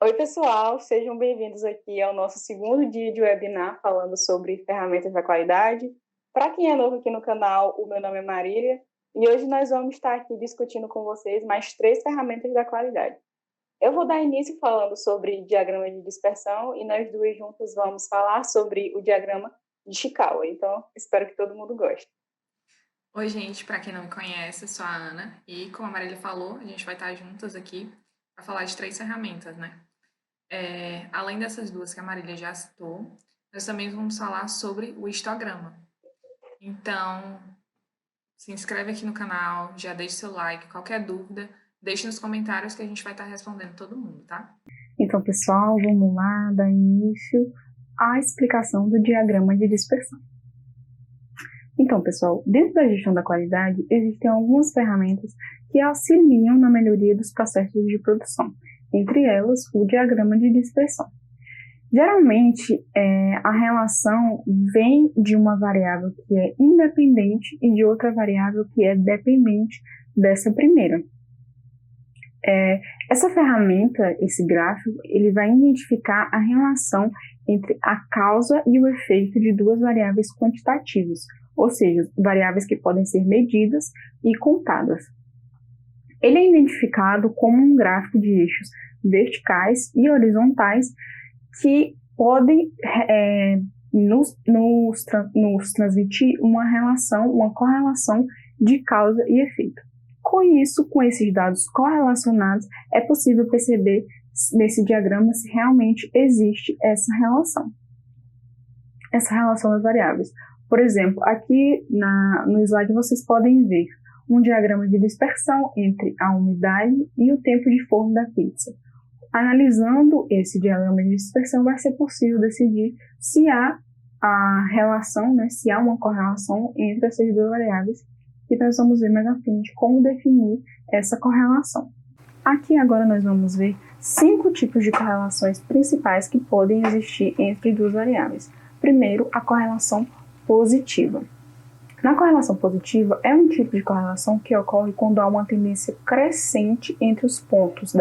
Oi, pessoal, sejam bem-vindos aqui ao nosso segundo dia de webinar falando sobre ferramentas da qualidade. Para quem é novo aqui no canal, o meu nome é Marília e hoje nós vamos estar aqui discutindo com vocês mais 3 ferramentas da qualidade. Eu vou dar início falando sobre diagrama de dispersão e nós duas juntas vamos falar sobre o diagrama de Chikawa. Então, espero que todo mundo goste. Oi, gente, para quem não me conhece, eu sou a Ana e, como a Marília falou, a gente vai estar juntas aqui para falar de 3 ferramentas, né? Além dessas duas que a Marília já citou, nós também vamos falar sobre o histograma. Então, se inscreve aqui no canal, já deixa seu like, qualquer dúvida, deixe nos comentários que a gente vai estar respondendo todo mundo, tá? Então, pessoal, vamos lá dar início à explicação do diagrama de dispersão. Então, pessoal, dentro da gestão da qualidade, existem algumas ferramentas que auxiliam na melhoria dos processos de produção, entre elas o diagrama de dispersão. Geralmente, a relação vem de uma variável que é independente e de outra variável que é dependente dessa primeira. Essa ferramenta, esse gráfico, ele vai identificar a relação entre a causa e o efeito de duas variáveis quantitativas, ou seja, variáveis que podem ser medidas e contadas. Ele é identificado como um gráfico de eixos verticais e horizontais que podem nos transmitir uma relação, uma correlação de causa e efeito. Com isso, com esses dados correlacionados, é possível perceber nesse diagrama se realmente existe essa relação das variáveis. Por exemplo, aqui no slide vocês podem ver um diagrama de dispersão entre a umidade e o tempo de forno da pizza. Analisando esse diagrama de dispersão, vai ser possível decidir se há a relação, se há uma correlação entre essas duas variáveis, e nós vamos ver mais à frente como definir essa correlação. Aqui agora nós vamos ver 5 tipos de correlações principais que podem existir entre duas variáveis. Primeiro, a correlação positiva. Na correlação positiva, é um tipo de correlação que ocorre quando há uma tendência crescente entre os pontos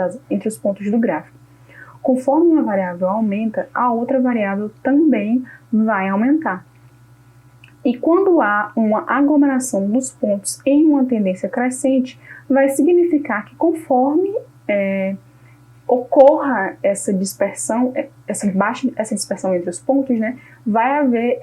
do gráfico. Conforme uma variável aumenta, a outra variável também vai aumentar. E quando há uma aglomeração dos pontos em uma tendência crescente, vai significar que conforme ocorra essa dispersão, essa dispersão entre os pontos, vai haver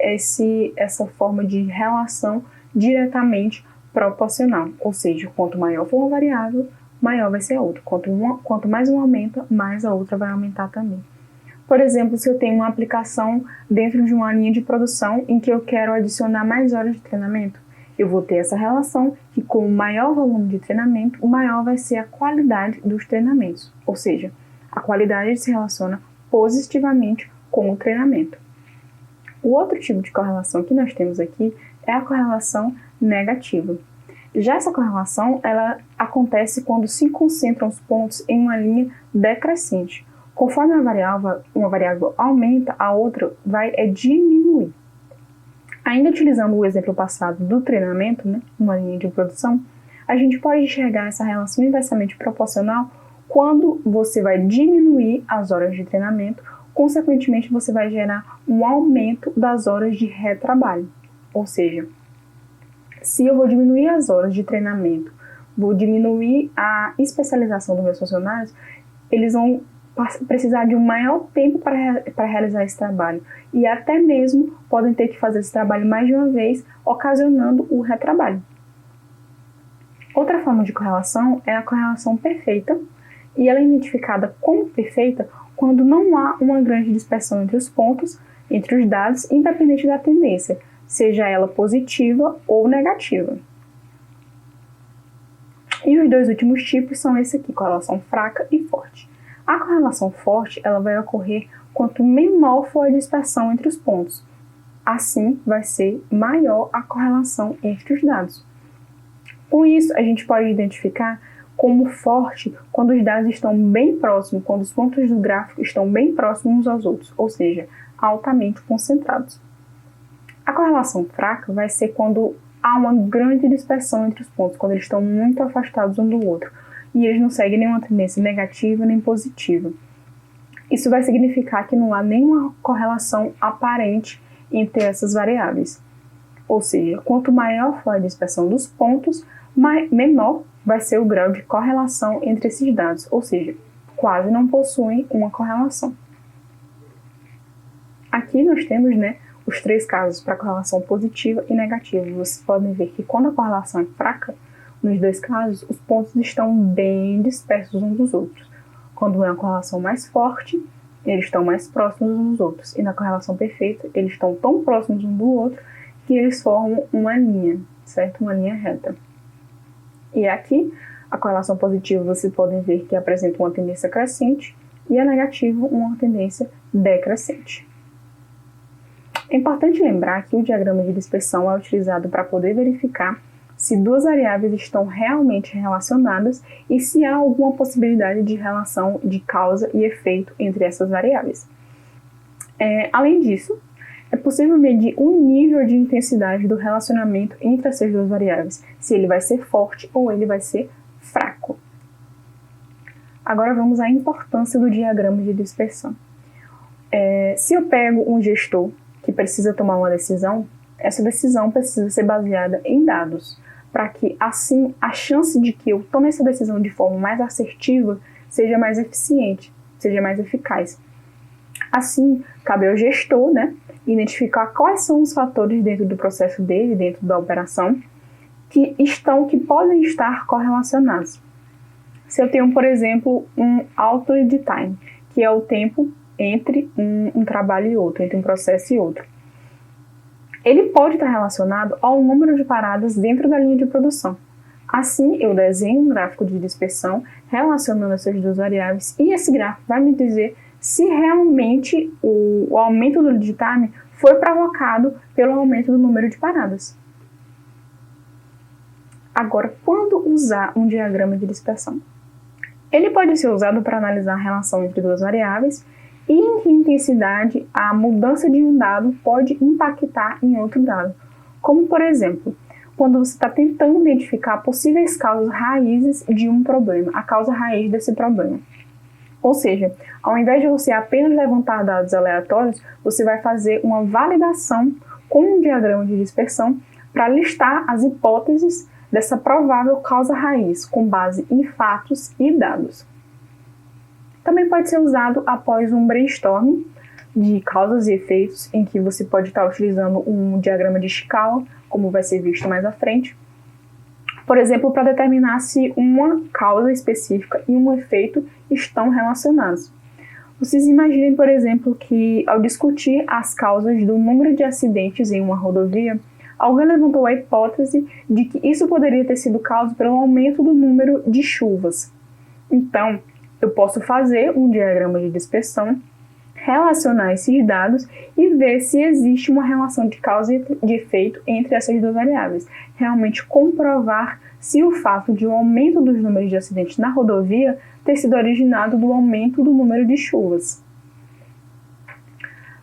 essa forma de relação diretamente proporcional. Ou seja, quanto maior for uma variável, maior vai ser a outra. Quanto mais uma aumenta, mais a outra vai aumentar também. Por exemplo, se eu tenho uma aplicação dentro de uma linha de produção em que eu quero adicionar mais horas de treinamento, eu vou ter essa relação que com o maior volume de treinamento, maior vai ser a qualidade dos treinamentos. Ou seja, a qualidade se relaciona positivamente com o treinamento. O outro tipo de correlação que nós temos aqui é a correlação negativa. Já essa correlação, ela acontece quando se concentram os pontos em uma linha decrescente. Conforme uma variável aumenta, a outra vai diminuir. Ainda utilizando o exemplo passado do treinamento, uma linha de produção, a gente pode enxergar essa relação inversamente proporcional quando você vai diminuir as horas de treinamento, consequentemente você vai gerar um aumento das horas de retrabalho. Ou seja, se eu vou diminuir as horas de treinamento, vou diminuir a especialização dos meus funcionários, eles vão precisar de um maior tempo para realizar esse trabalho e até mesmo podem ter que fazer esse trabalho mais de uma vez, ocasionando o retrabalho. Outra forma de correlação é a correlação perfeita, e ela é identificada como perfeita quando não há uma grande dispersão entre os pontos, entre os dados, independente da tendência, seja ela positiva ou negativa. E os dois últimos tipos são esse aqui, correlação fraca e forte. A correlação forte, ela vai ocorrer quanto menor for a dispersão entre os pontos. Assim, vai ser maior a correlação entre os dados. Com isso, a gente pode identificar como forte quando os dados estão bem próximos, quando os pontos do gráfico estão bem próximos uns aos outros, ou seja, altamente concentrados. A correlação fraca vai ser quando há uma grande dispersão entre os pontos, quando eles estão muito afastados um do outro, e eles não seguem nenhuma tendência negativa nem positiva. isso vai significar que não há nenhuma correlação aparente entre essas variáveis. Ou seja, quanto maior for a dispersão dos pontos, menor vai ser o grau de correlação entre esses dados, ou seja, quase não possuem uma correlação. Aqui nós temos, os 3 casos para correlação positiva e negativa. Vocês podem ver que quando a correlação é fraca, nos 2 casos, os pontos estão bem dispersos uns dos outros. Quando é uma correlação mais forte, eles estão mais próximos uns dos outros. E na correlação perfeita, eles estão tão próximos um do outro que eles formam uma linha, certo? Uma linha reta. E aqui, a correlação positiva, vocês podem ver que apresenta uma tendência crescente e a negativa uma tendência decrescente. É importante lembrar que o diagrama de dispersão é utilizado para poder verificar se 2 variáveis estão realmente relacionadas e se há alguma possibilidade de relação de causa e efeito entre essas variáveis. Além disso, é possível medir o nível de intensidade do relacionamento entre essas 2 variáveis, se ele vai ser forte ou ele vai ser fraco. Agora vamos à importância do diagrama de dispersão. Se eu pego um gestor que precisa tomar uma decisão, essa decisão precisa ser baseada em dados, para que, assim, a chance de que eu tome essa decisão de forma mais assertiva seja mais eficiente, seja mais eficaz. Assim, cabe ao gestor, identificar quais são os fatores dentro do processo dele, dentro da operação, que podem estar correlacionados. Se eu tenho, por exemplo, um auto lead time, que é o tempo entre um trabalho e outro, entre um processo e outro. Ele pode estar relacionado ao número de paradas dentro da linha de produção. Assim, eu desenho um gráfico de dispersão relacionando essas 2 variáveis e esse gráfico vai me dizer se realmente o aumento do lead time foi provocado pelo aumento do número de paradas. Agora, quando usar um diagrama de dispersão? Ele pode ser usado para analisar a relação entre 2 variáveis e em que intensidade a mudança de um dado pode impactar em outro dado. Como, por exemplo, quando você está tentando identificar possíveis causas raízes de um problema, a causa raiz desse problema. Ou seja, ao invés de você apenas levantar dados aleatórios, você vai fazer uma validação com um diagrama de dispersão para listar as hipóteses dessa provável causa raiz, com base em fatos e dados. Também pode ser usado após um brainstorming de causas e efeitos, em que você pode estar utilizando um diagrama de Ishikawa, como vai ser visto mais à frente. Por exemplo, para determinar se uma causa específica e um efeito estão relacionados. Vocês imaginem, por exemplo, que ao discutir as causas do número de acidentes em uma rodovia, alguém levantou a hipótese de que isso poderia ter sido causado pelo aumento do número de chuvas. Então, eu posso fazer um diagrama de dispersão, relacionar esses dados e ver se existe uma relação de causa e de efeito entre essas 2 variáveis. Realmente comprovar se o fato de um aumento dos números de acidentes na rodovia ter sido originado do aumento do número de chuvas.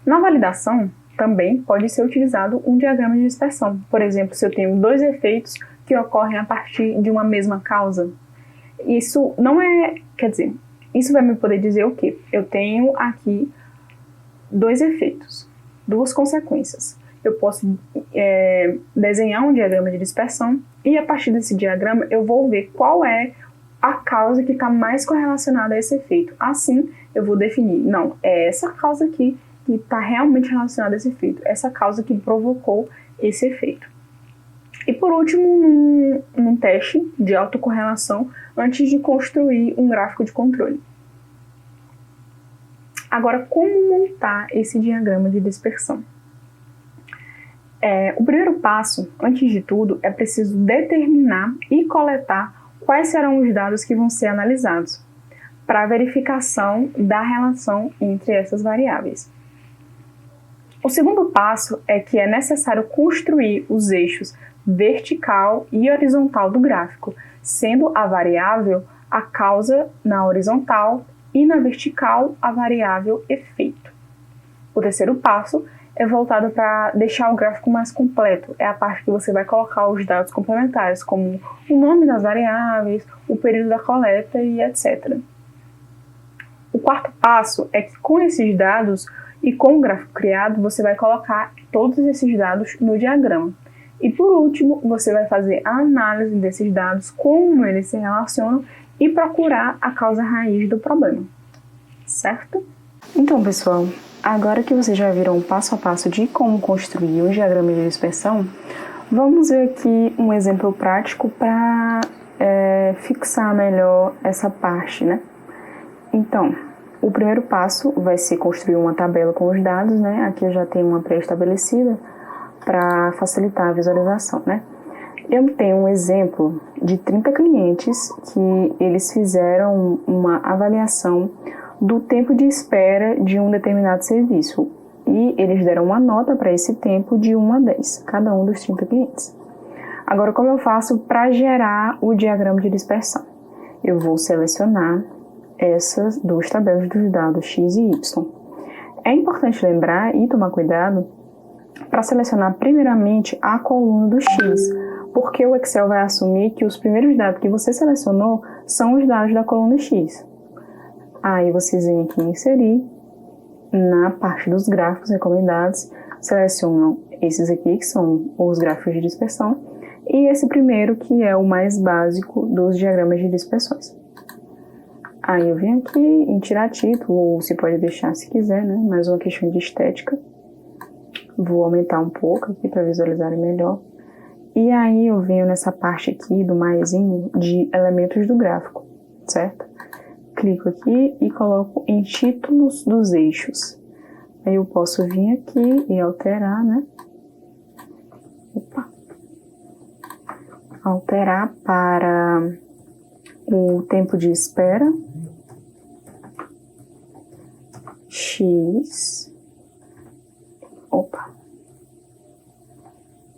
Na validação, também pode ser utilizado um diagrama de dispersão. Por exemplo, se eu tenho 2 efeitos que ocorrem a partir de uma mesma causa. Isso não é... isso vai me poder dizer o quê? Eu tenho aqui 2 efeitos, 2 consequências. Eu posso desenhar um diagrama de dispersão e a partir desse diagrama eu vou ver qual é a causa que está mais correlacionada a esse efeito. Assim, eu vou definir, não, é essa causa aqui que está realmente relacionada a esse efeito, essa causa que provocou esse efeito. E por último, num teste de autocorrelação, antes de construir um gráfico de controle. Agora, como montar esse diagrama de dispersão? O primeiro passo, antes de tudo, é preciso determinar e coletar quais serão os dados que vão ser analisados para a verificação da relação entre essas variáveis. O segundo passo é que é necessário construir os eixos vertical e horizontal do gráfico, sendo a variável a causa na horizontal e na vertical a variável efeito. O terceiro passo é voltado para deixar o gráfico mais completo. É a parte que você vai colocar os dados complementares, como o nome das variáveis, o período da coleta e etc. O quarto passo é que com esses dados e com o gráfico criado, você vai colocar todos esses dados no diagrama. E por último, você vai fazer a análise desses dados, como eles se relacionam e procurar a causa raiz do problema, certo? Então, pessoal, agora que vocês já viram o passo a passo de como construir um diagrama de dispersão, vamos ver aqui um exemplo prático para fixar melhor essa parte, né? Então, o primeiro passo vai ser construir uma tabela com os dados, né? Aqui eu já tenho uma pré-estabelecida para facilitar a visualização, né? Eu tenho um exemplo de 30 clientes que eles fizeram uma avaliação do tempo de espera de um determinado serviço e eles deram uma nota para esse tempo de 1 a 10, cada um dos 30 clientes. Agora, como eu faço para gerar o diagrama de dispersão? Eu vou selecionar essas duas tabelas dos dados X e Y. É importante lembrar e tomar cuidado para selecionar primeiramente a coluna do X, porque o Excel vai assumir que os primeiros dados que você selecionou são os dados da coluna X. Aí vocês vêm aqui em inserir, na parte dos gráficos recomendados, selecionam esses aqui que são os gráficos de dispersão e esse primeiro que é o mais básico dos diagramas de dispersões. Aí eu venho aqui em tirar título, ou você pode deixar se quiser, né? Mais uma questão de estética. Vou aumentar um pouco aqui para visualizarem melhor. E aí eu venho nessa parte aqui do maisinho de elementos do gráfico, certo? Clico aqui e coloco em títulos dos eixos. Aí eu posso vir aqui e alterar, né? Alterar para o tempo de espera. X.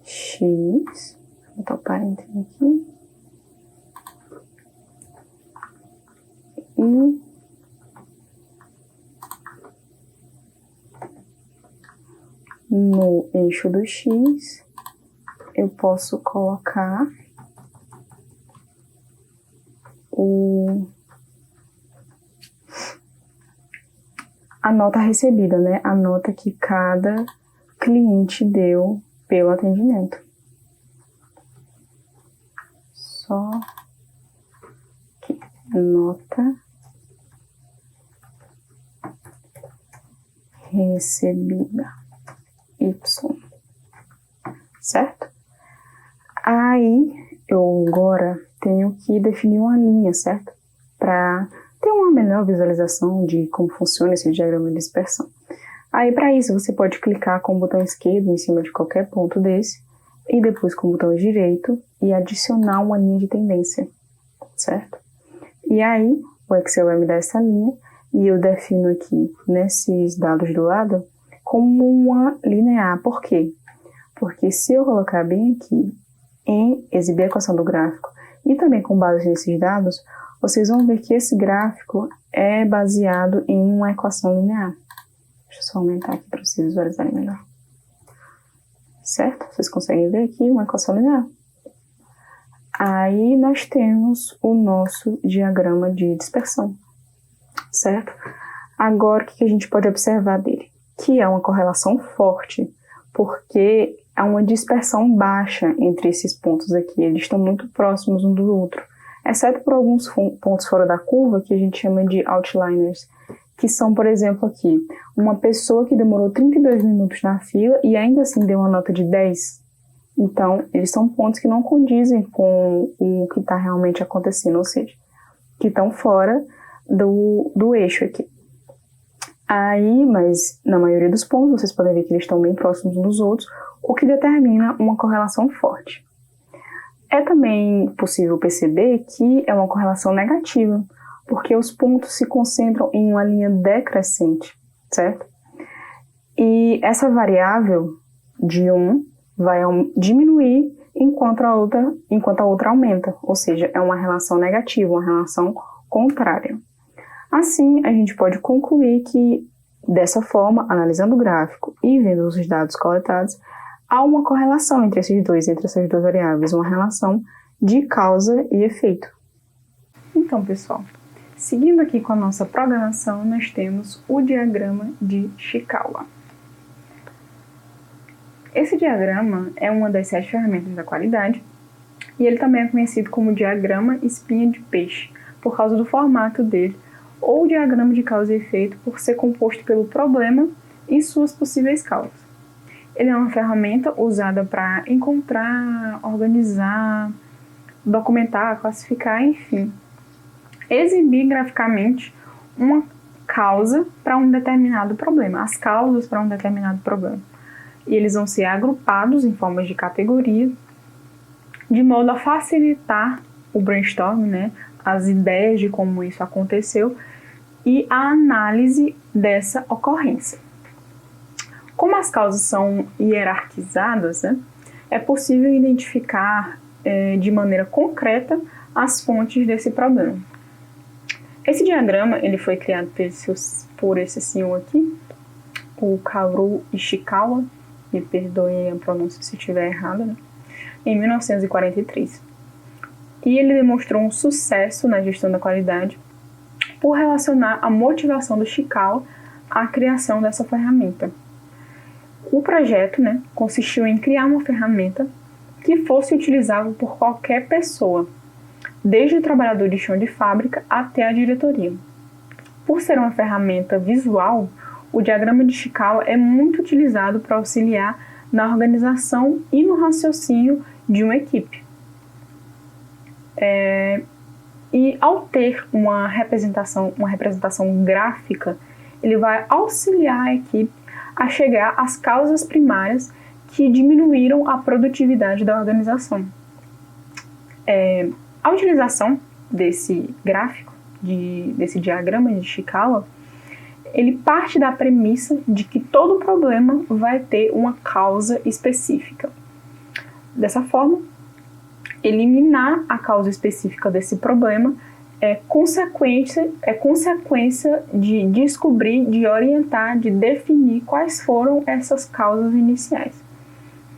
X. Vou botar o parênteses aqui. E no eixo do X, eu posso colocar a nota recebida, né? A nota que cada cliente deu pelo atendimento. Só aqui, nota recebida Y, certo? Aí eu agora tenho que definir uma linha, certo? Para ter uma melhor visualização de como funciona esse diagrama de dispersão. Aí para isso você pode clicar com o botão esquerdo em cima de qualquer ponto desse e depois com o botão direito e adicionar uma linha de tendência, certo? E aí o Excel vai me dar essa linha e eu defino aqui nesses dados do lado como uma linear. Por quê? Porque se eu colocar bem aqui em exibir a equação do gráfico e também com base nesses dados, vocês vão ver que esse gráfico é baseado em uma equação linear. Deixa eu só aumentar aqui para vocês visualizarem melhor. Certo? Vocês conseguem ver aqui uma equação linear. Aí nós temos o nosso diagrama de dispersão. Certo? Agora, o que a gente pode observar dele? Que é uma correlação forte, porque há uma dispersão baixa entre esses pontos aqui. Eles estão muito próximos um do outro, exceto por alguns pontos fora da curva, que a gente chama de outliners, que são, por exemplo, aqui, uma pessoa que demorou 32 minutos na fila e ainda assim deu uma nota de 10. Então, eles são pontos que não condizem com o que está realmente acontecendo, ou seja, que estão fora do eixo aqui. Aí, mas na maioria dos pontos, vocês podem ver que eles estão bem próximos uns dos outros, o que determina uma correlação forte. É também possível perceber que é uma correlação negativa, porque os pontos se concentram em uma linha decrescente, certo? E essa variável de 1 vai diminuir enquanto a outra aumenta, ou seja, é uma relação negativa, uma relação contrária. Assim, a gente pode concluir que, dessa forma, analisando o gráfico e vendo os dados coletados, há uma correlação entre essas duas variáveis, uma relação de causa e efeito. Então, pessoal, Seguindo aqui com a nossa programação, nós temos o diagrama de Chikawa. Esse diagrama é uma das 7 ferramentas da qualidade e ele também é conhecido como diagrama espinha de peixe, por causa do formato dele, ou diagrama de causa e efeito, por ser composto pelo problema e suas possíveis causas. Ele é uma ferramenta usada para encontrar, organizar, documentar, classificar, enfim, exibir graficamente uma causa para um determinado problema, as causas para um determinado problema. E eles vão ser agrupados em formas de categorias, de modo a facilitar o brainstorm, né, as ideias de como isso aconteceu e a análise dessa ocorrência. Como as causas são hierarquizadas, né, é possível identificar de maneira concreta as fontes desse problema. Esse diagrama ele foi criado por esse senhor aqui, o Kaoru Ishikawa, me perdoem a pronúncia se estiver errada, né, em 1943. E ele demonstrou um sucesso na gestão da qualidade por relacionar a motivação do Chikawa à criação dessa ferramenta. O projeto, né, consistiu em criar uma ferramenta que fosse utilizável por qualquer pessoa, desde o trabalhador de chão de fábrica até a diretoria. Por ser uma ferramenta visual, o diagrama de Chikawa é muito utilizado para auxiliar na organização e no raciocínio de uma equipe. E ao ter uma representação gráfica, ele vai auxiliar a equipe a chegar às causas primárias que diminuíram a produtividade da organização. A utilização desse gráfico, desse diagrama de Chikawa, ele parte da premissa de que todo problema vai ter uma causa específica. Dessa forma, eliminar a causa específica desse problema é consequência de descobrir, de orientar, de definir quais foram essas causas iniciais.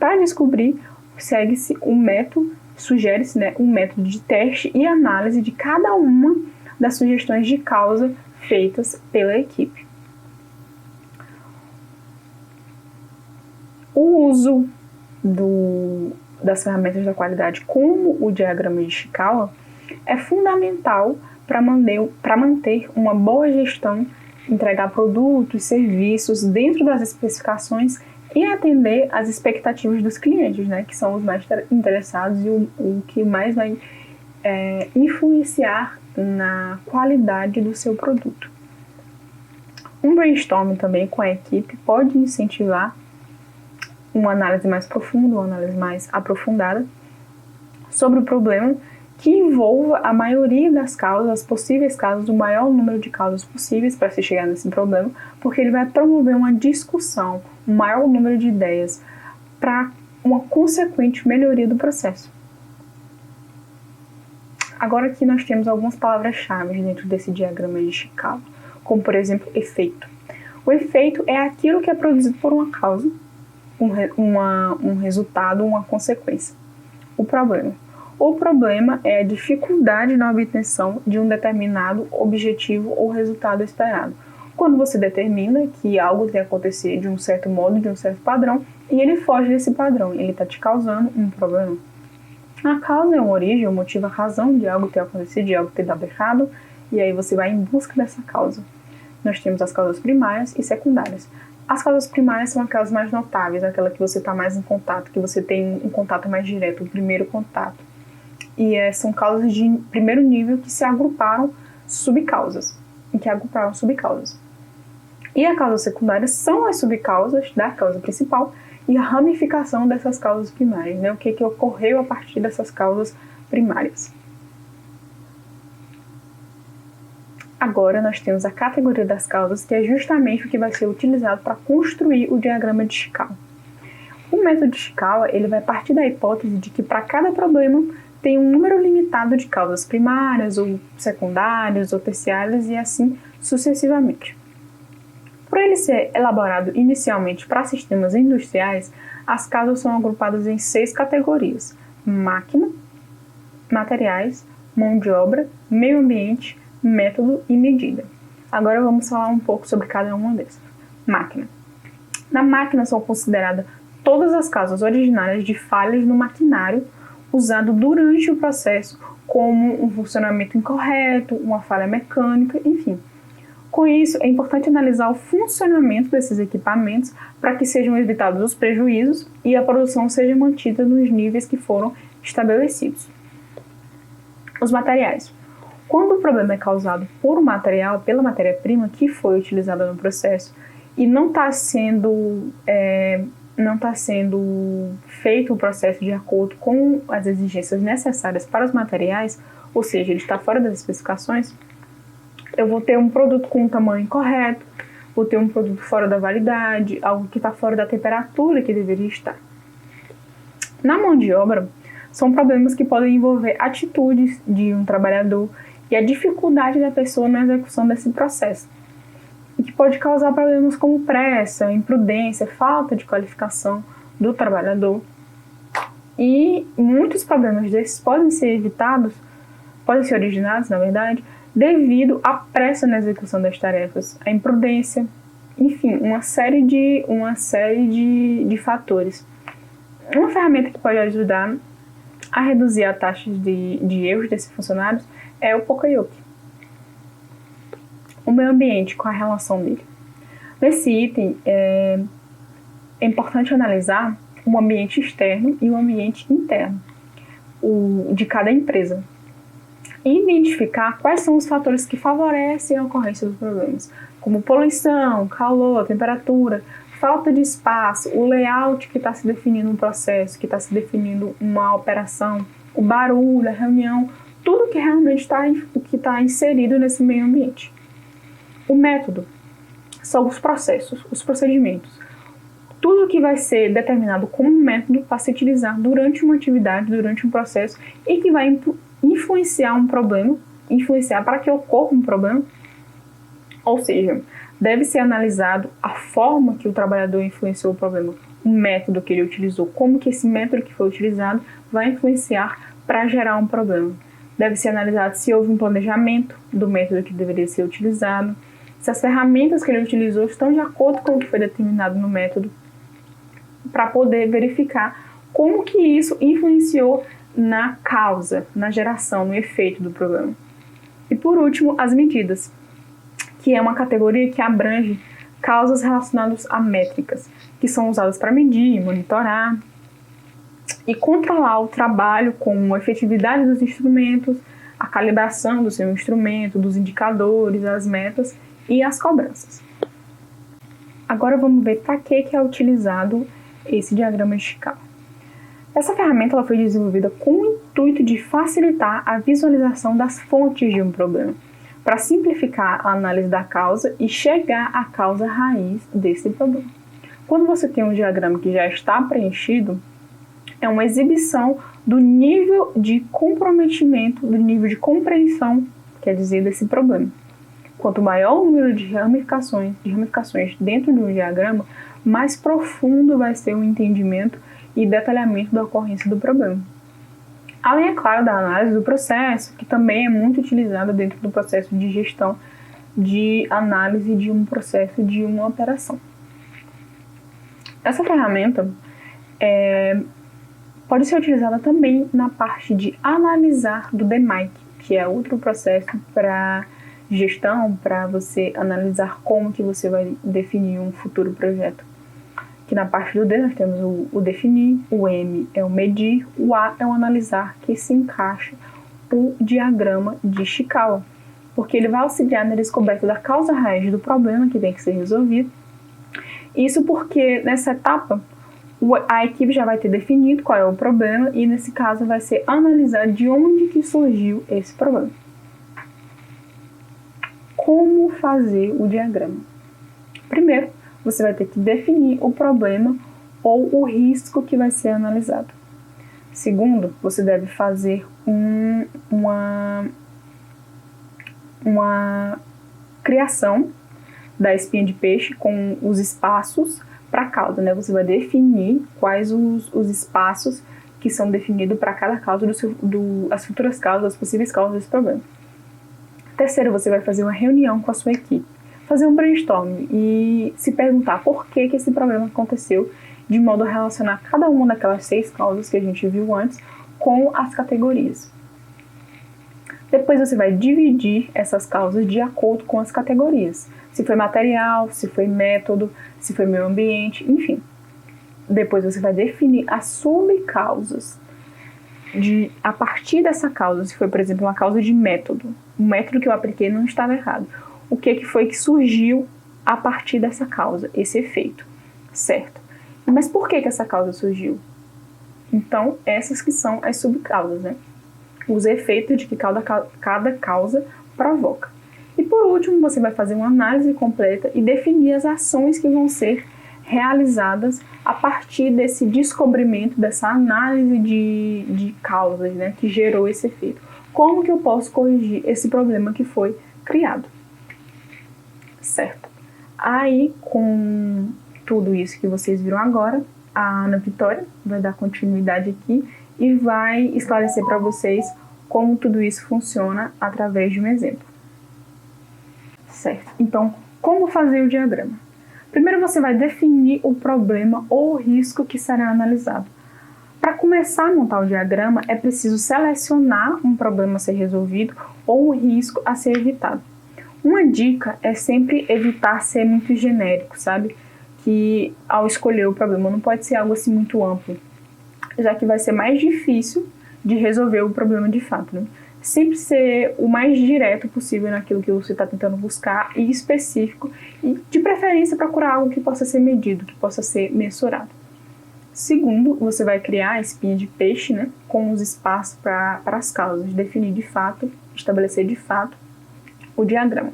Para descobrir, segue-se um método, sugere-se, né, um método de teste e análise de cada uma das sugestões de causa feitas pela equipe. O uso das ferramentas da qualidade, como o diagrama de Chikawa, é fundamental para manter uma boa gestão, entregar produtos e serviços dentro das especificações e atender às expectativas dos clientes, né, que são os mais interessados e o que mais vai influenciar na qualidade do seu produto. Um brainstorming também com a equipe pode incentivar uma análise mais profunda, uma análise mais aprofundada sobre o problema, que envolva a maioria das causas, as possíveis causas, o maior número de causas possíveis para se chegar nesse problema, porque ele vai promover uma discussão, um maior número de ideias para uma consequente melhoria do processo. Agora aqui nós temos algumas palavras-chave dentro desse diagrama de Chikawa, como por exemplo, efeito. O efeito é aquilo que é produzido por uma causa, um resultado, uma consequência. O problema é a dificuldade na obtenção de um determinado objetivo ou resultado esperado. Quando você determina que algo tem que acontecer de um certo modo, de um certo padrão, e ele foge desse padrão, ele está te causando um problema. A causa é uma origem, um motivo, a razão de algo ter acontecido, de algo ter dado errado, e aí você vai em busca dessa causa. Nós temos as causas primárias e secundárias. As causas primárias são aquelas mais notáveis, aquela que você está mais em contato, que você tem um contato mais direto, o primeiro contato. E são causas de primeiro nível que se agruparam subcausas. E as causas secundárias são as subcausas da causa principal e a ramificação dessas causas primárias, né? O que ocorreu a partir dessas causas primárias. Agora nós temos a categoria das causas, que é justamente o que vai ser utilizado para construir o diagrama de Chikawa. O método de Chikawa ele vai partir da hipótese de que para cada problema tem um número limitado de causas primárias, ou secundárias, ou terciárias, e assim sucessivamente. Por ele ser elaborado inicialmente para sistemas industriais, as causas são agrupadas em 6 categorias: máquina, materiais, mão de obra, meio ambiente, método e medida. Agora vamos falar um pouco sobre cada uma dessas. Máquina. Na máquina são consideradas todas as causas originárias de falhas no maquinário usado durante o processo, como um funcionamento incorreto, uma falha mecânica, enfim. Com isso, é importante analisar o funcionamento desses equipamentos para que sejam evitados os prejuízos e a produção seja mantida nos níveis que foram estabelecidos. Os materiais. Quando o problema é causado por um material, pela matéria-prima que foi utilizada no processo e não está sendo feito o processo de acordo com as exigências necessárias para os materiais, ou seja, ele está fora das especificações, eu vou ter um produto com um tamanho incorreto, vou ter um produto fora da validade, algo que está fora da temperatura que deveria estar. Na mão de obra, são problemas que podem envolver atitudes de um trabalhador e a dificuldade da pessoa na execução desse processo, e que pode causar problemas como pressa, imprudência, falta de qualificação do trabalhador. E muitos problemas desses podem ser originados, na verdade, devido à pressa na execução das tarefas, à imprudência, enfim, uma série de fatores. Uma ferramenta que pode ajudar a reduzir a taxa de erros desses funcionários é o Poka-Yoke. O meio ambiente, com a relação dele. Nesse item, é importante analisar o ambiente externo e o ambiente interno de cada empresa. E identificar quais são os fatores que favorecem a ocorrência dos problemas, como poluição, calor, temperatura, falta de espaço, o layout que está se definindo um processo, que está se definindo uma operação, o barulho, a reunião, tudo que realmente está inserido nesse meio ambiente. O método são os processos, os procedimentos. Tudo que vai ser determinado como método para se utilizar durante uma atividade, durante um processo e que vai influenciar um problema, influenciar para que ocorra um problema. Ou seja, deve ser analisado a forma que o trabalhador influenciou o problema, o método que ele utilizou, como que esse método que foi utilizado vai influenciar para gerar um problema. Deve ser analisado se houve um planejamento do método que deveria ser utilizado, se as ferramentas que ele utilizou estão de acordo com o que foi determinado no método, para poder verificar como que isso influenciou na causa, na geração, no efeito do problema. E por último, as medidas, que é uma categoria que abrange causas relacionadas a métricas, que são usadas para medir, monitorar e controlar o trabalho com a efetividade dos instrumentos, a calibração do seu instrumento, dos indicadores, as metas e as cobranças. Agora vamos ver para que é utilizado esse diagrama de Chicago. Essa ferramenta ela foi desenvolvida com o intuito de facilitar a visualização das fontes de um problema, para simplificar a análise da causa e chegar à causa raiz desse problema. Quando você tem um diagrama que já está preenchido, é uma exibição do nível de comprometimento, do nível de compreensão, quer dizer, desse problema. Quanto maior o número de ramificações dentro de um diagrama, mais profundo vai ser o entendimento e detalhamento da ocorrência do problema. Além, é claro, da análise do processo, que também é muito utilizada dentro do processo de gestão de análise de um processo de uma operação. Essa ferramenta pode ser utilizada também na parte de analisar do DMAIC, que é outro processo para gestão, para você analisar como que você vai definir um futuro projeto. Que na parte do D nós temos o definir, o M é o medir, o A é o analisar, que se encaixa o diagrama de Ishikawa, porque ele vai auxiliar na descoberta da causa raiz do problema que tem que ser resolvido. Isso porque nessa etapa a equipe já vai ter definido qual é o problema e nesse caso vai ser analisar de onde que surgiu esse problema. Como fazer o diagrama? Primeiro, você vai ter que definir o problema ou o risco que vai ser analisado. Segundo, você deve fazer uma criação da espinha de peixe com os espaços para a causa, né? Você vai definir quais os espaços que são definidos para cada causa, as futuras causas, as possíveis causas desse problema. Terceiro, você vai fazer uma reunião com a sua equipe, fazer um brainstorm e se perguntar por que esse problema aconteceu, de modo a relacionar cada uma daquelas 6 causas que a gente viu antes com as categorias. Depois você vai dividir essas causas de acordo com as categorias. Se foi material, se foi método, se foi meio ambiente, enfim. Depois você vai definir as subcausas. A partir dessa causa, se foi, por exemplo, uma causa de método, o método que eu apliquei não estava errado. O que foi que surgiu a partir dessa causa, esse efeito, certo? Mas por que essa causa surgiu? Então, essas que são as subcausas, né? Os efeitos de que cada causa provoca. E por último, você vai fazer uma análise completa e definir as ações que vão ser realizadas a partir desse descobrimento, dessa análise de causas, né, que gerou esse efeito. Como que eu posso corrigir esse problema que foi criado? Certo. Aí, com tudo isso que vocês viram agora, a Ana Vitória vai dar continuidade aqui e vai esclarecer para vocês como tudo isso funciona através de um exemplo. Certo. Então, como fazer o diagrama? Primeiro você vai definir o problema ou o risco que será analisado. Para começar a montar o diagrama, é preciso selecionar um problema a ser resolvido ou um risco a ser evitado. Uma dica é sempre evitar ser muito genérico, sabe? Que ao escolher o problema não pode ser algo assim muito amplo, já que vai ser mais difícil de resolver o problema de fato, né? Sempre ser o mais direto possível naquilo que você está tentando buscar e específico, e de preferência procurar algo que possa ser medido, que possa ser mensurado. Segundo, você vai criar a espinha de peixe, né, com os espaços para as causas, definir de fato, estabelecer de fato o diagrama.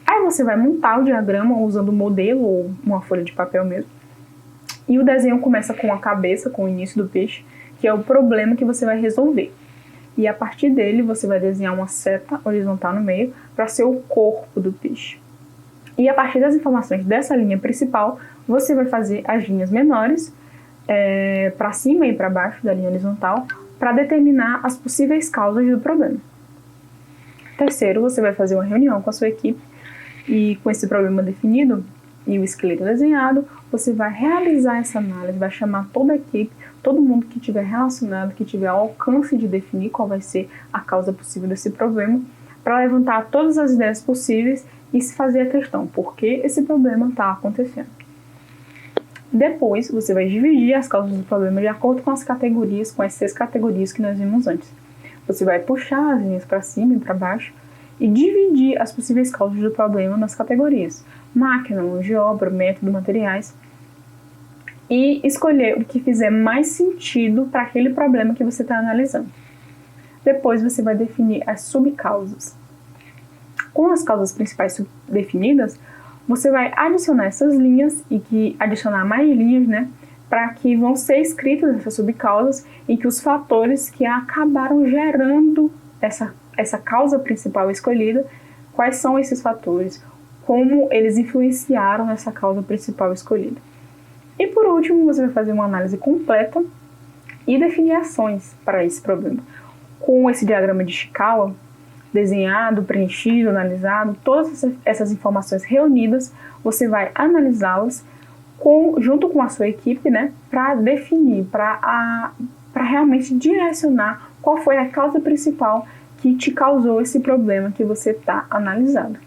Aí você vai montar o diagrama usando um modelo ou uma folha de papel mesmo. E o desenho começa com a cabeça, com o início do peixe, que é o problema que você vai resolver. E a partir dele você vai desenhar uma seta horizontal no meio para ser o corpo do peixe. E a partir das informações dessa linha principal, você vai fazer as linhas menores para cima e para baixo da linha horizontal para determinar as possíveis causas do problema. Terceiro, você vai fazer uma reunião com a sua equipe e com esse problema definido e o esqueleto desenhado, você vai realizar essa análise, vai chamar toda a equipe, todo mundo que estiver relacionado, que tiver ao alcance de definir qual vai ser a causa possível desse problema, para levantar todas as ideias possíveis e se fazer a questão, por que esse problema está acontecendo. Depois, você vai dividir as causas do problema de acordo com as categorias, com as 6 categorias que nós vimos antes. Você vai puxar as linhas para cima e para baixo e dividir as possíveis causas do problema nas categorias: máquina, mão de obra, método, materiais, e escolher o que fizer mais sentido para aquele problema que você está analisando. Depois você vai definir as subcausas. Com as causas principais definidas, você vai adicionar essas linhas e adicionar mais linhas, né, para que vão ser escritas essas subcausas e que os fatores que acabaram gerando essa causa principal escolhida, quais são esses fatores, como eles influenciaram nessa causa principal escolhida. E por último, você vai fazer uma análise completa e definir ações para esse problema. Com esse diagrama de Ishikawa, desenhado, preenchido, analisado, todas essas informações reunidas, você vai analisá-las junto com a sua equipe, né, para definir, para realmente direcionar qual foi a causa principal que te causou esse problema que você está analisando.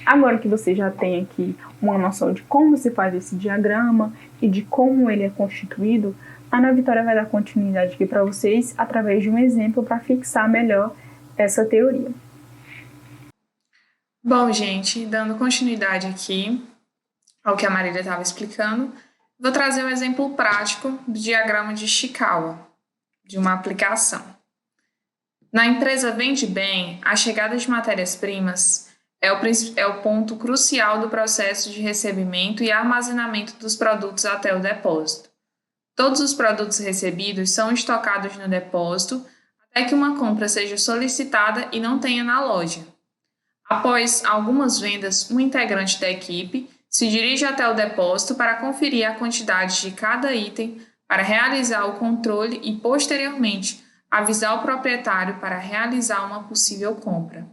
Agora que você já tem aqui uma noção de como se faz esse diagrama e de como ele é constituído, a Ana Vitória vai dar continuidade aqui para vocês através de um exemplo para fixar melhor essa teoria. Bom, gente, dando continuidade aqui ao que a Marília estava explicando, vou trazer um exemplo prático do diagrama de Ishikawa, de uma aplicação. Na empresa Vende Bem, a chegada de matérias-primas é o ponto crucial do processo de recebimento e armazenamento dos produtos até o depósito. Todos os produtos recebidos são estocados no depósito até que uma compra seja solicitada e não tenha na loja. Após algumas vendas, um integrante da equipe se dirige até o depósito para conferir a quantidade de cada item, para realizar o controle e, posteriormente, avisar o proprietário para realizar uma possível compra.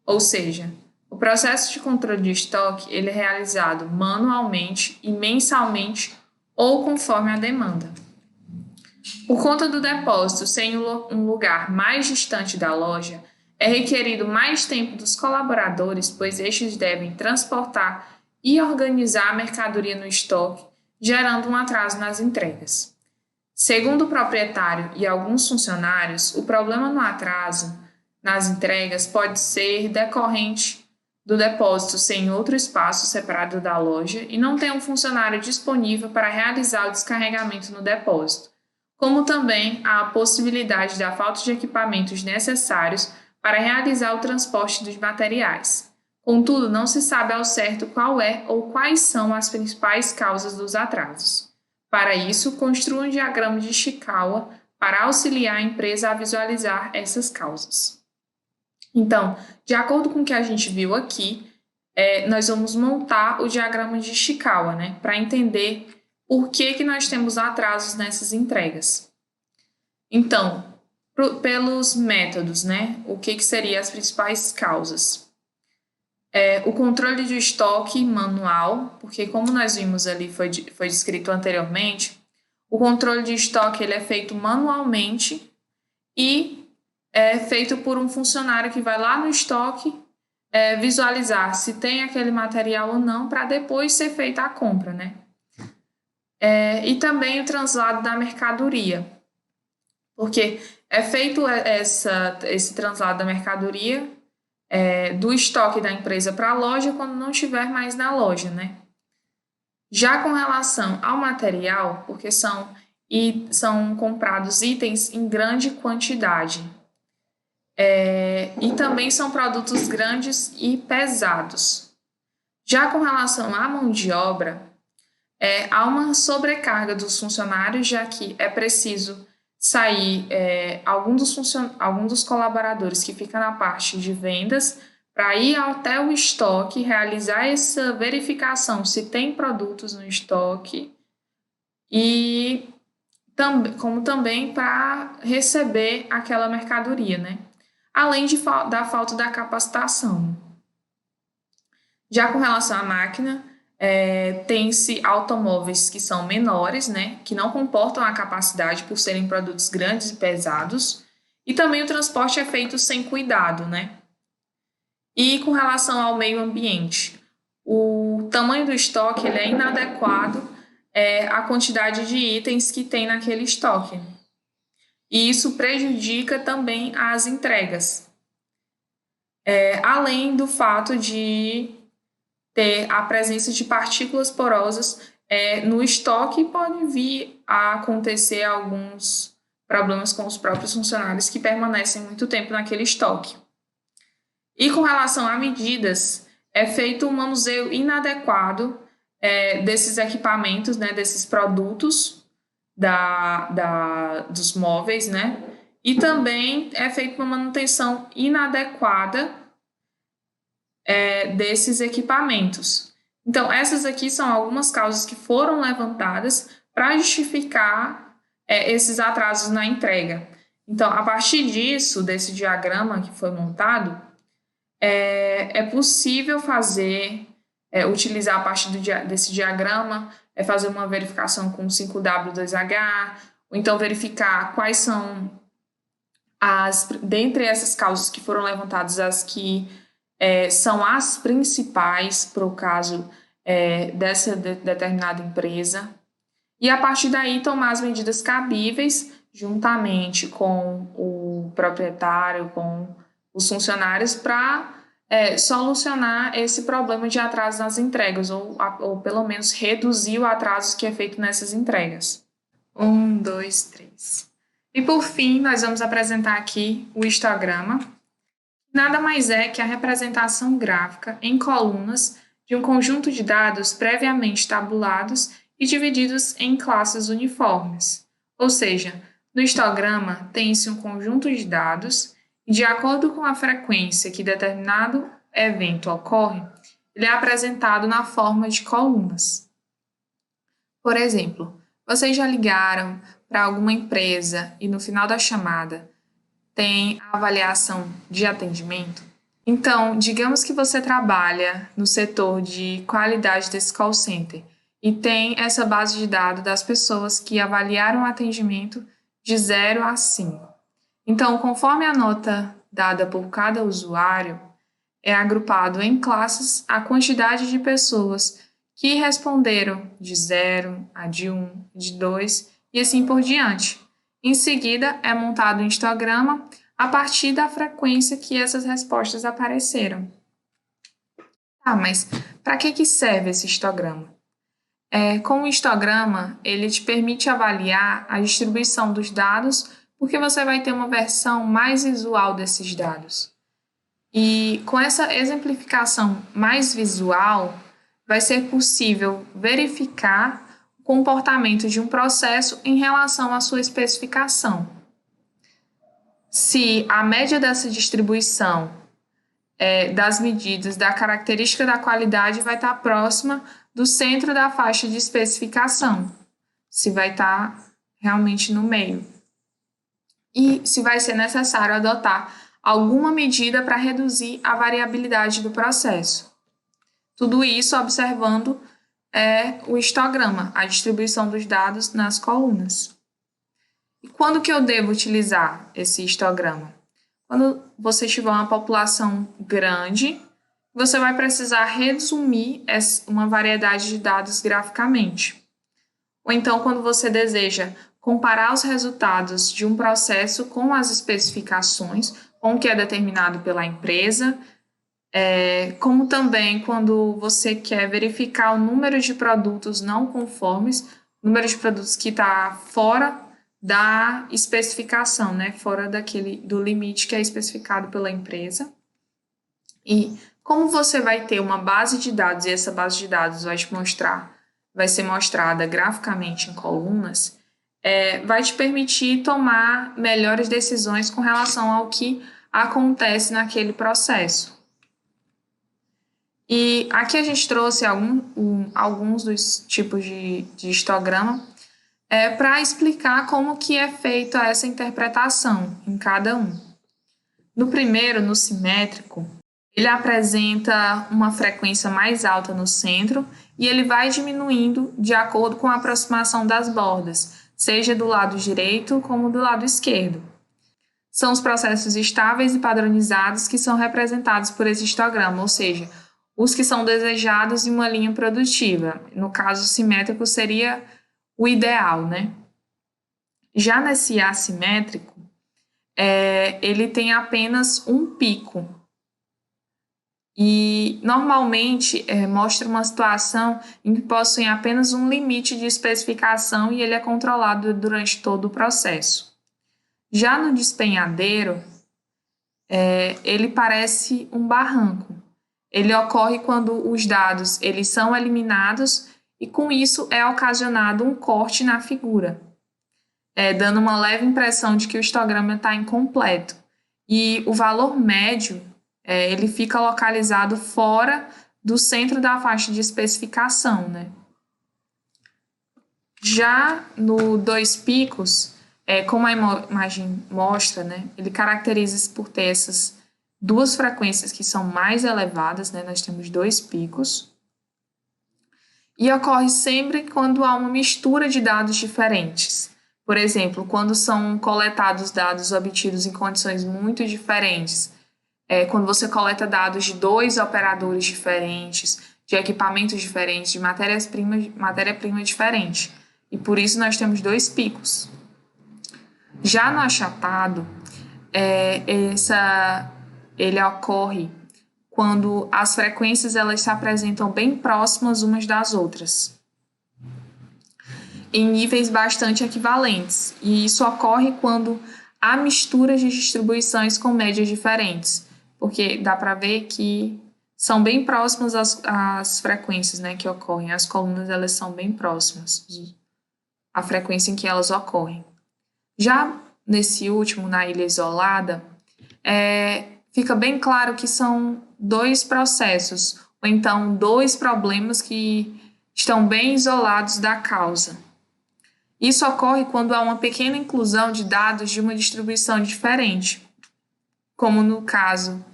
Ou seja, o processo de controle de estoque ele é realizado manualmente e mensalmente ou conforme a demanda. Por conta do depósito ser um lugar mais distante da loja, é requerido mais tempo dos colaboradores, pois estes devem transportar e organizar a mercadoria no estoque, gerando um atraso nas entregas. Segundo o proprietário e alguns funcionários, o problema no atraso nas entregas pode ser decorrente do depósito ser em outro espaço separado da loja e não ter um funcionário disponível para realizar o descarregamento no depósito, como também a possibilidade da falta de equipamentos necessários para realizar o transporte dos materiais. Contudo, não se sabe ao certo qual é ou quais são as principais causas dos atrasos. Para isso, construa um diagrama de Ishikawa para auxiliar a empresa a visualizar essas causas. Então, de acordo com o que a gente viu aqui, nós vamos montar o diagrama de Ishikawa, né, para entender por que nós temos atrasos nessas entregas. Então, pelos métodos, né, o que seriam as principais causas? O controle de estoque manual, porque como nós vimos ali, foi descrito anteriormente, o controle de estoque ele é feito manualmente e é feito por um funcionário que vai lá no estoque visualizar se tem aquele material ou não para depois ser feita a compra, né? E também o translado da mercadoria, porque é feito esse translado da mercadoria do estoque da empresa para a loja quando não estiver mais na loja, né? Já com relação ao material, porque são comprados itens em grande quantidade, e também são produtos grandes e pesados. Já com relação à mão de obra, há uma sobrecarga dos funcionários, já que é preciso sair algum dos colaboradores que fica na parte de vendas para ir até o estoque, realizar essa verificação se tem produtos no estoque e como também para receber aquela mercadoria, né? Além da falta da capacitação. Já com relação à máquina, tem-se automóveis que são menores, né, que não comportam a capacidade por serem produtos grandes e pesados, e também o transporte é feito sem cuidado, né? E com relação ao meio ambiente, o tamanho do estoque ele é inadequado à quantidade de itens que tem naquele estoque. E isso prejudica também as entregas. Além do fato de ter a presença de partículas porosas no estoque, pode vir a acontecer alguns problemas com os próprios funcionários que permanecem muito tempo naquele estoque. E com relação a medidas, é feito um manuseio inadequado desses equipamentos, né, desses produtos dos móveis, né? E também é feita uma manutenção inadequada desses equipamentos. Então, essas aqui são algumas causas que foram levantadas para justificar esses atrasos na entrega. Então, a partir disso, desse diagrama que foi montado, é possível utilizar a partir desse diagrama, fazer uma verificação com 5W2H, ou então verificar quais são dentre essas causas que foram levantadas, as que são as principais para o caso dessa determinada empresa, e a partir daí tomar as medidas cabíveis juntamente com o proprietário, com os funcionários, para solucionar esse problema de atraso nas entregas, ou pelo menos reduzir o atraso que é feito nessas entregas. 1, 2, 3. E por fim, nós vamos apresentar aqui o histograma. Nada mais é que a representação gráfica em colunas de um conjunto de dados previamente tabulados e divididos em classes uniformes. Ou seja, no histograma tem-se um conjunto de dados e, de acordo com a frequência que determinado evento ocorre, ele é apresentado na forma de colunas. Por exemplo, vocês já ligaram para alguma empresa e no final da chamada tem a avaliação de atendimento? Então, digamos que você trabalha no setor de qualidade desse call center e tem essa base de dados das pessoas que avaliaram o atendimento de 0 a 5. Então, conforme a nota dada por cada usuário, é agrupado em classes a quantidade de pessoas que responderam de 0 a de 1, de 2 e assim por diante. Em seguida, é montado um histograma a partir da frequência que essas respostas apareceram. Mas para que serve esse histograma? Com o histograma, ele te permite avaliar a distribuição dos dados, porque você vai ter uma versão mais visual desses dados. E com essa exemplificação mais visual, vai ser possível verificar o comportamento de um processo em relação à sua especificação. Se a média dessa distribuição das medidas da característica da qualidade vai estar próxima do centro da faixa de especificação, se vai estar realmente no meio. E se vai ser necessário adotar alguma medida para reduzir a variabilidade do processo. Tudo isso observando o histograma, a distribuição dos dados nas colunas. E quando que eu devo utilizar esse histograma? Quando você tiver uma população grande, você vai precisar resumir uma variedade de dados graficamente. Ou então, quando você deseja comparar os resultados de um processo com as especificações, com o que é determinado pela empresa, como também quando você quer verificar o número de produtos não conformes, número de produtos que está fora da especificação, né? Fora do limite que é especificado pela empresa. E como você vai ter uma base de dados, e essa base de dados vai ser mostrada graficamente em colunas, vai te permitir tomar melhores decisões com relação ao que acontece naquele processo. E aqui a gente trouxe alguns dos tipos de histograma para explicar como que é feita essa interpretação em cada um. No primeiro, no simétrico, ele apresenta uma frequência mais alta no centro e ele vai diminuindo de acordo com a aproximação das bordas, seja do lado direito como do lado esquerdo. São os processos estáveis e padronizados que são representados por esse histograma, ou seja, os que são desejados em uma linha produtiva. No caso simétrico seria o ideal, né? Já nesse assimétrico, ele tem apenas um pico. E normalmente mostra uma situação em que possui apenas um limite de especificação e ele é controlado durante todo o processo. Já no despenhadeiro, ele parece um barranco. Ele ocorre quando os dados eles são eliminados e com isso é ocasionado um corte na figura, dando uma leve impressão de que o histograma está incompleto. E o valor médio ele fica localizado fora do centro da faixa de especificação, né? Já no 2 picos, como a imagem mostra, né, ele caracteriza-se por ter essas duas frequências que são mais elevadas, né, nós temos 2 picos, e ocorre sempre quando há uma mistura de dados diferentes. Por exemplo, quando são coletados dados obtidos em condições muito diferentes, quando você coleta dados de 2 operadores diferentes, de equipamentos diferentes, de matéria-prima diferente. E por isso nós temos 2 picos. Já no achatado, ele ocorre quando as frequências elas se apresentam bem próximas umas das outras, em níveis bastante equivalentes. E isso ocorre quando há misturas de distribuições com médias diferentes, porque dá para ver que são bem próximas as frequências, né, que ocorrem. As colunas elas são bem próximas, a frequência em que elas ocorrem. Já nesse último, na ilha isolada, fica bem claro que são 2 processos, ou então 2 problemas que estão bem isolados da causa. Isso ocorre quando há uma pequena inclusão de dados de uma distribuição diferente, como no caso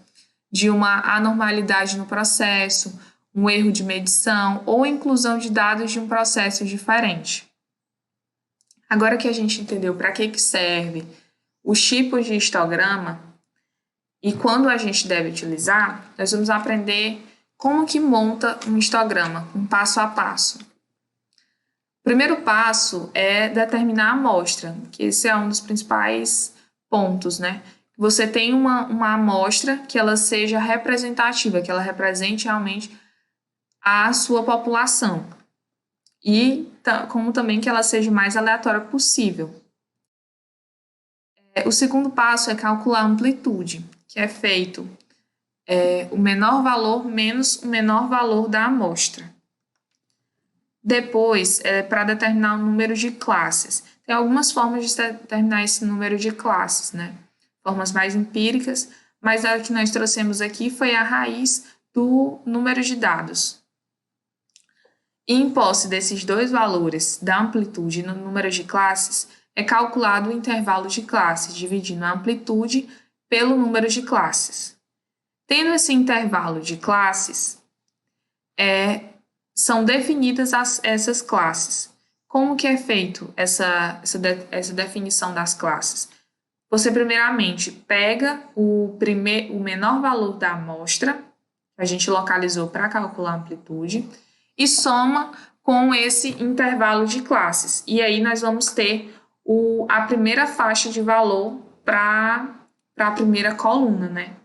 de uma anormalidade no processo, um erro de medição ou inclusão de dados de um processo diferente. Agora que a gente entendeu para que serve os tipos de histograma e quando a gente deve utilizar, nós vamos aprender como que monta um histograma, um passo a passo. O primeiro passo é determinar a amostra, que esse é um dos principais pontos, né? Você tem uma amostra que ela seja representativa, que ela represente realmente a sua população. E como também que ela seja o mais aleatória possível. O segundo passo é calcular a amplitude, que é feito o menor valor menos o menor valor da amostra. Depois, para determinar o número de classes. Tem algumas formas de determinar esse número de classes, né? Formas mais empíricas, mas a que nós trouxemos aqui foi a raiz do número de dados. E em posse desses dois valores, da amplitude e no número de classes, é calculado o intervalo de classes, dividindo a amplitude pelo número de classes. Tendo esse intervalo de classes, são definidas essas classes. Como que é feito essa definição das classes? Você primeiramente pega o menor valor da amostra, que a gente localizou para calcular a amplitude, e soma com esse intervalo de classes. E aí nós vamos ter a primeira faixa de valor para a primeira coluna, né?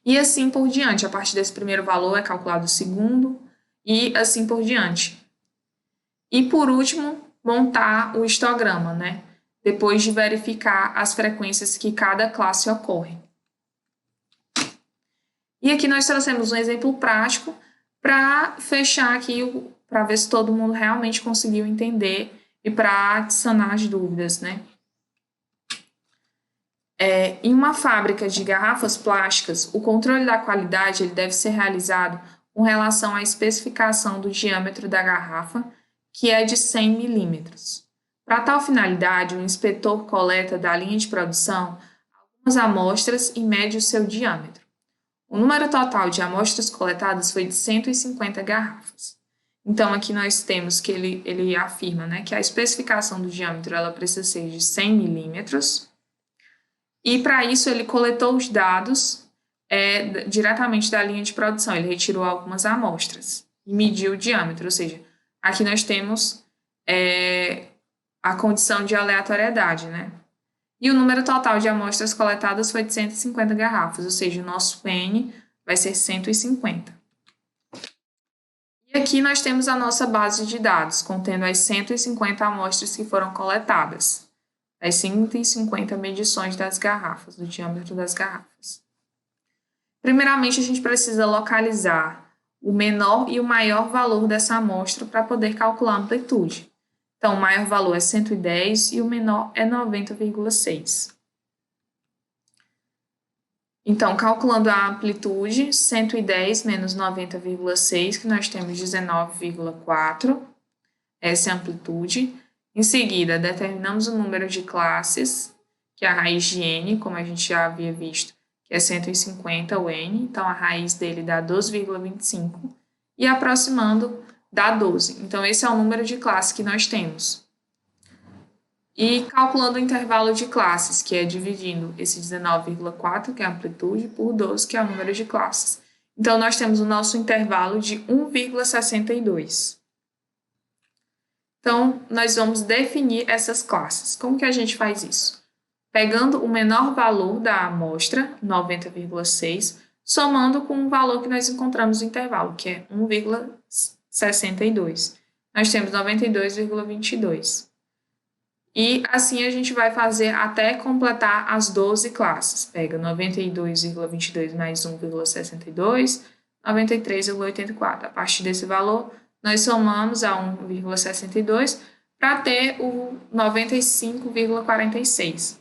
E assim por diante. A partir desse primeiro valor é calculado o segundo e assim por diante. E por último, montar o histograma, né? Depois de verificar as frequências que cada classe ocorre. E aqui nós trouxemos um exemplo prático para fechar aqui, para ver se todo mundo realmente conseguiu entender e para sanar as dúvidas, né? Em uma fábrica de garrafas plásticas, o controle da qualidade ele deve ser realizado com relação à especificação do diâmetro da garrafa, que é de 100 milímetros. Para tal finalidade, o inspetor coleta da linha de produção algumas amostras e mede o seu diâmetro. O número total de amostras coletadas foi de 150 garrafas. Então, aqui nós temos que ele afirma, né, que a especificação do diâmetro ela precisa ser de 100 milímetros. E, para isso, ele coletou os dados diretamente da linha de produção. Ele retirou algumas amostras e mediu o diâmetro. Ou seja, aqui nós temos a condição de aleatoriedade, né? E o número total de amostras coletadas foi de 150 garrafas, ou seja, o nosso N vai ser 150. E aqui nós temos a nossa base de dados, contendo as 150 amostras que foram coletadas, as 150 medições das garrafas, do diâmetro das garrafas. Primeiramente, a gente precisa localizar o menor e o maior valor dessa amostra para poder calcular a amplitude. Então, o maior valor é 110 e o menor é 90,6. Então, calculando a amplitude, 110 menos 90,6, que nós temos 19,4. Essa é a amplitude. Em seguida, determinamos o número de classes, que é a raiz de n, como a gente já havia visto, que é 150, o n. Então, a raiz dele dá 12,25. E aproximando, dá 12. Então, esse é o número de classes que nós temos. E calculando o intervalo de classes, que é dividindo esse 19,4, que é a amplitude, por 12, que é o número de classes. Então, nós temos o nosso intervalo de 1,62. Então, nós vamos definir essas classes. Como que a gente faz isso? Pegando o menor valor da amostra, 90,6, somando com o valor que nós encontramos no intervalo, que é 1,62. Nós temos 92,22. E assim a gente vai fazer até completar as 12 classes. Pega 92,22 mais 1,62, 93,84. A partir desse valor, nós somamos a 1,62 para ter o 95,46.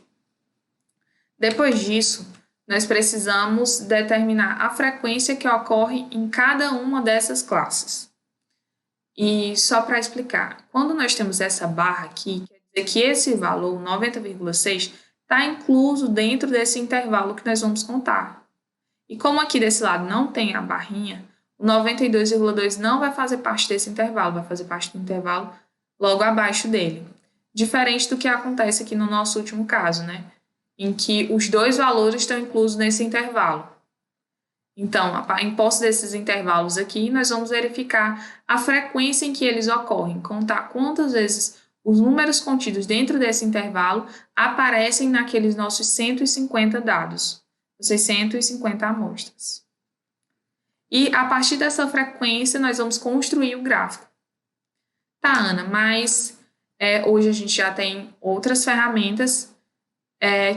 Depois disso, nós precisamos determinar a frequência que ocorre em cada uma dessas classes. E só para explicar, quando nós temos essa barra aqui, quer dizer que esse valor, 90,6, está incluso dentro desse intervalo que nós vamos contar. E como aqui desse lado não tem a barrinha, o 92,2 não vai fazer parte desse intervalo, vai fazer parte do intervalo logo abaixo dele. Diferente do que acontece aqui no nosso último caso, né? Em que os dois valores estão inclusos nesse intervalo. Então, em posse desses intervalos aqui, nós vamos verificar a frequência em que eles ocorrem, contar quantas vezes os números contidos dentro desse intervalo aparecem naqueles nossos 150 dados, 150 amostras. E a partir dessa frequência, nós vamos construir o gráfico. Tá, Ana, mas hoje a gente já tem outras ferramentas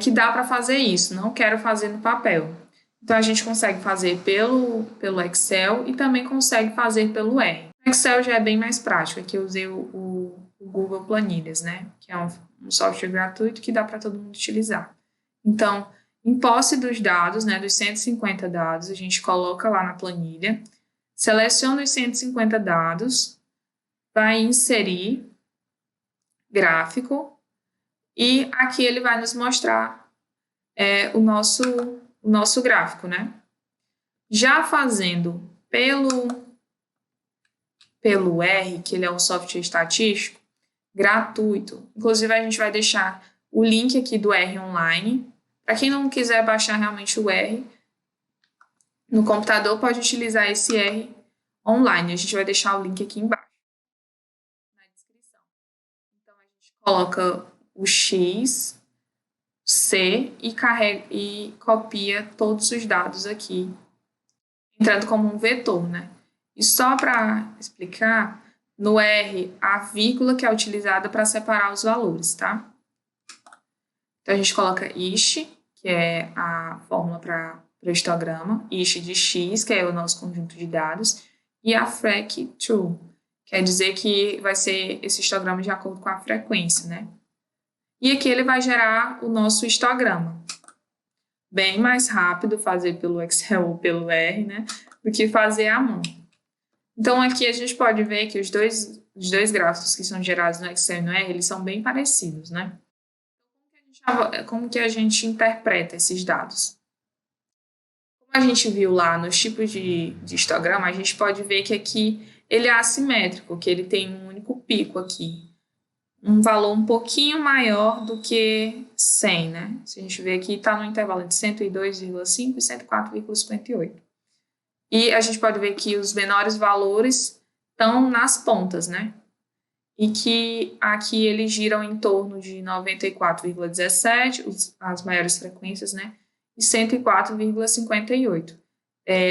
que dá para fazer isso, não quero fazer no papel. Então, a gente consegue fazer pelo Excel e também consegue fazer pelo R. O Excel já é bem mais prático, aqui eu usei o Google Planilhas, né? Que é um software gratuito que dá para todo mundo utilizar. Então, em posse dos dados, né, dos 150 dados, a gente coloca lá na planilha, seleciona os 150 dados, vai inserir gráfico e aqui ele vai nos mostrar o nosso gráfico, né? Já fazendo pelo R, que ele é um software estatístico, gratuito. Inclusive, a gente vai deixar o link aqui do R online. Para quem não quiser baixar realmente o R no computador, pode utilizar esse R online. A gente vai deixar o link aqui embaixo, na descrição. Então, a gente coloca o X, C e copia todos os dados aqui, entrando como um vetor, né? E só para explicar, no R, a vírgula que é utilizada para separar os valores, tá? Então, a gente coloca ish, que é a fórmula para o histograma, ish de x, que é o nosso conjunto de dados, e a frec true, quer dizer que vai ser esse histograma de acordo com a frequência, né? E aqui ele vai gerar o nosso histograma. Bem mais rápido fazer pelo Excel ou pelo R, né, do que fazer à mão. Então, aqui a gente pode ver que os dois gráficos que são gerados no Excel e no R, eles são bem parecidos, né? Como que a gente interpreta esses dados? Como a gente viu lá nos tipos de histograma, a gente pode ver que aqui ele é assimétrico, que ele tem um único pico aqui. Um valor um pouquinho maior do que 100, né? Se a gente vê aqui, está no intervalo entre 102,5 e 104,58. E a gente pode ver que os menores valores estão nas pontas, né? E que aqui eles giram em torno de 94,17, as maiores frequências, né? E 104,58.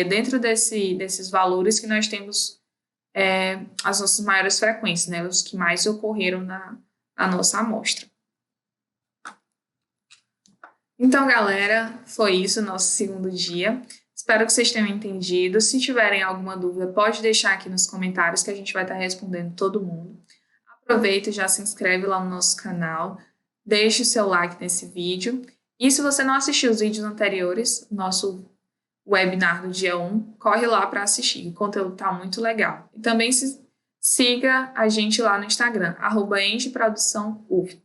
Dentro desses valores que nós temos as nossas maiores frequências, né? Os que mais ocorreram na nossa amostra. Então, galera, foi isso o nosso segundo dia. Espero que vocês tenham entendido. Se tiverem alguma dúvida, pode deixar aqui nos comentários que a gente vai estar respondendo todo mundo. Aproveita e já se inscreve lá no nosso canal. Deixe o seu like nesse vídeo. E se você não assistiu os vídeos anteriores, nosso webinar do dia 1, corre lá para assistir. O conteúdo está muito legal. E também siga a gente lá no Instagram, @engeproduçãouf.